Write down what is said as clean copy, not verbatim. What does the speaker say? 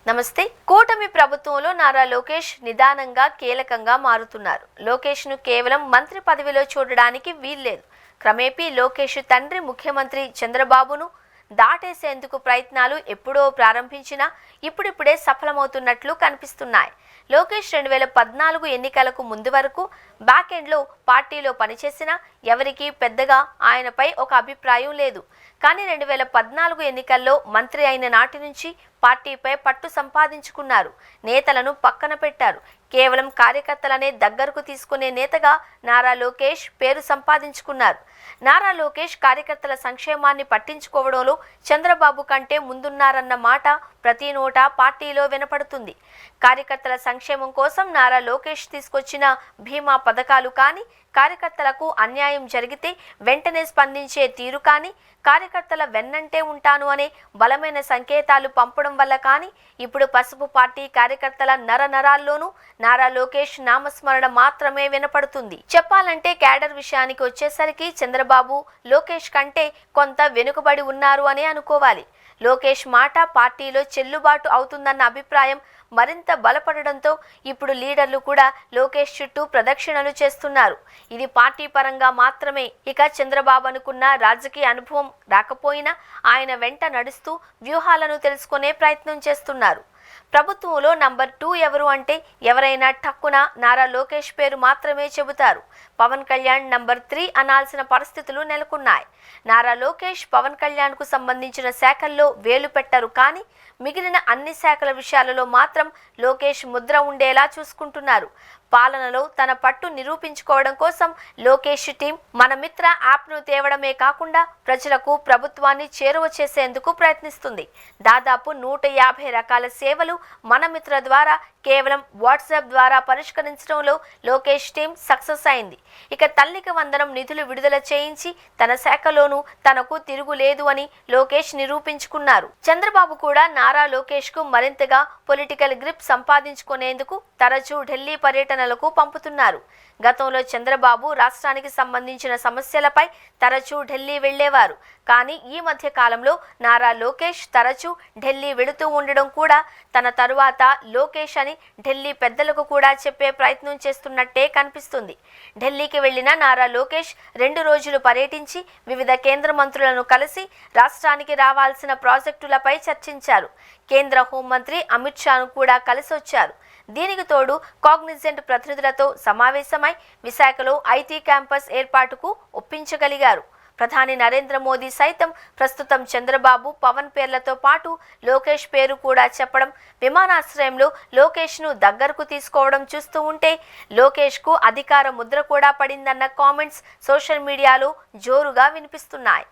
నమస్తే. కూటమి ప్రభుత్వంలో నారా లోకేష్ నిదానంగా కీలకంగా మారుతున్నారు. లోకేష్ ను కేవలం మంత్రి పదవిలో చూడడానికి వీల్లేదు. క్రమేపీ లోకేష్ తండ్రి ముఖ్యమంత్రి చంద్రబాబును దాటేసేందుకు ప్రయత్నాలు ఎప్పుడో ప్రారంభించినా ఇప్పుడిప్పుడే సఫలమవుతున్నట్లు కనిపిస్తున్నాయి. లోకేష్ 2014 ఎన్నికలకు ముందు వరకు బ్యాక్ ఎండ్లో పార్టీలో పనిచేసినా ఎవరికీ పెద్దగా ఆయనపై ఒక అభిప్రాయం లేదు. కానీ 2014 ఎన్నికల్లో మంత్రి అయిన నాటి నుంచి పార్టీపై పట్టు సంపాదించుకున్నారు. నేతలను పక్కన పెట్టారు. కేవలం కార్యకర్తలనే దగ్గరకు తీసుకునే నేతగా నారా లోకేష్ పేరు సంపాదించుకున్నారు. నారా లోకేష్ కార్యకర్తల సంక్షేమాన్ని పట్టించుకోవడంలో చంద్రబాబు కంటే ముందున్నారన్న మాట ప్రతి నోటా పార్టీలో వినపడుతుంది. కార్యకర్తల సంక్షేమం కోసం నారా లోకేష్ తీసుకొచ్చిన భీమా పథకాలు కానీ, కార్యకర్తలకు అన్యాయం జరిగితే వెంటనే స్పందించే తీరు కానీ, కార్యకర్తల వెన్నంటే ఉంటాను అనే బలమైన సంకేతాలు పంపడం వల్ల కానీ ఇప్పుడు పసుపు పార్టీ కార్యకర్తల నరాల్లోనూ నారా లోకేష్ నామస్మరణ మాత్రమే వినపడుతుంది. చెప్పాలంటే క్యాడర్ విషయానికి వచ్చేసరికి చంద్రబాబు లోకేష్ కంటే కొంత వెనుకబడి ఉన్నారు అని అనుకోవాలి. లోకేష్ మాట పార్టీలో చెల్లుబాటు అవుతుందన్న అభిప్రాయం మరింత బలపడడంతో ఇప్పుడు లీడర్లు కూడా లోకేష్ చుట్టూ ప్రదక్షిణలు చేస్తున్నారు. ఇది పార్టీ పరంగా మాత్రమే. ఇక చంద్రబాబు అనుకున్న రాజకీయ అనుభవం రాకపోయినా ఆయన వెంట నడుస్తూ వ్యూహాలను తెలుసుకునే ప్రయత్నం చేస్తున్నారు. ప్రభుత్వంలో నంబర్ 2 ఎవరు అంటే ఎవరైనా టక్కున నారా లోకేష్ పేరు మాత్రమే చెబుతారు. పవన్ కళ్యాణ్ నంబర్ 3 అనాల్సిన పరిస్థితులు నెలకొన్నాయి. నారా లోకేష్ పవన్ కళ్యాణ్ కు సంబంధించిన శాఖల్లో వేలు పెట్టరు, కానీ మిగిలిన అన్ని శాఖల విషయాలలో మాత్రం లోకేష్ ముద్ర ఉండేలా చూసుకుంటున్నారు. పాలనలో తన పట్టు నిరూపించుకోవడం కోసం లోకేష్ టీం మన మిత్ర యాప్ను తేవడమే కాకుండా ప్రజలకు ప్రభుత్వాన్ని చేరువ చేసేందుకు ప్రయత్నిస్తుంది. దాదాపు 150 రకాల సేవలు మన మిత్ర ద్వారా కేవలం వాట్సాప్ ద్వారా పరిష్కరించడంలో లోకేష్ టీం సక్సెస్ అయింది. ఇక తల్లికి వందనం నిధులు విడుదల చేయించి తన శాఖలోనూ తనకు తిరుగులేదు అని లోకేష్ నిరూపించుకున్నారు. చంద్రబాబు కూడా నారా లోకేష్ కు మరింతగా పొలిటికల్ గ్రిప్ సంపాదించుకునేందుకు తరచూ ఢిల్లీ పర్యటనలకు పంపుతున్నారు. గతంలో చంద్రబాబు రాష్ట్రానికి సంబంధించిన సమస్యలపై తరచూ ఢిల్లీ వెళ్లేవారు. కానీ ఈ మధ్య కాలంలో నారా లోకేష్ తరచూ ఢిల్లీ వెళుతూ ఉండడం కూడా తన తరువాత లోకేష్ అని ఢిల్లీ పెద్దలకు కూడా చెప్పే ప్రయత్నం చేస్తున్నట్టే కనిపిస్తుంది. ఢిల్లీకి వెళ్లిన నారా లోకేష్ 2 రోజులు పర్యటించి వివిధ కేంద్ర మంత్రులను కలిసి రాష్ట్రానికి రావాల్సిన ప్రాజెక్టులపై చర్చించారు. కేంద్ర హోంమంత్రి అమిత్ షాను కూడా కలిసి వచ్చారు. దీనికి తోడు కాగ్నిజెంట్ ప్రతినిధులతో సమావేశమై విశాఖలో ఐటీ క్యాంపస్ ఏర్పాటుకు ఒప్పించగలిగారు. ప్రధాని నరేంద్ర మోదీ సైతం ప్రస్తుతం చంద్రబాబు, పవన్ పేర్లతో పాటు లోకేష్ పేరు కూడా చెప్పడం, విమానాశ్రయంలో లోకేష్ ను దగ్గరకు తీసుకోవడం చూస్తూ ఉంటే లోకేష్ కు అధికార ముద్ర కూడా పడిందన్న కామెంట్స్ సోషల్ మీడియాలో జోరుగా వినిపిస్తున్నాయి.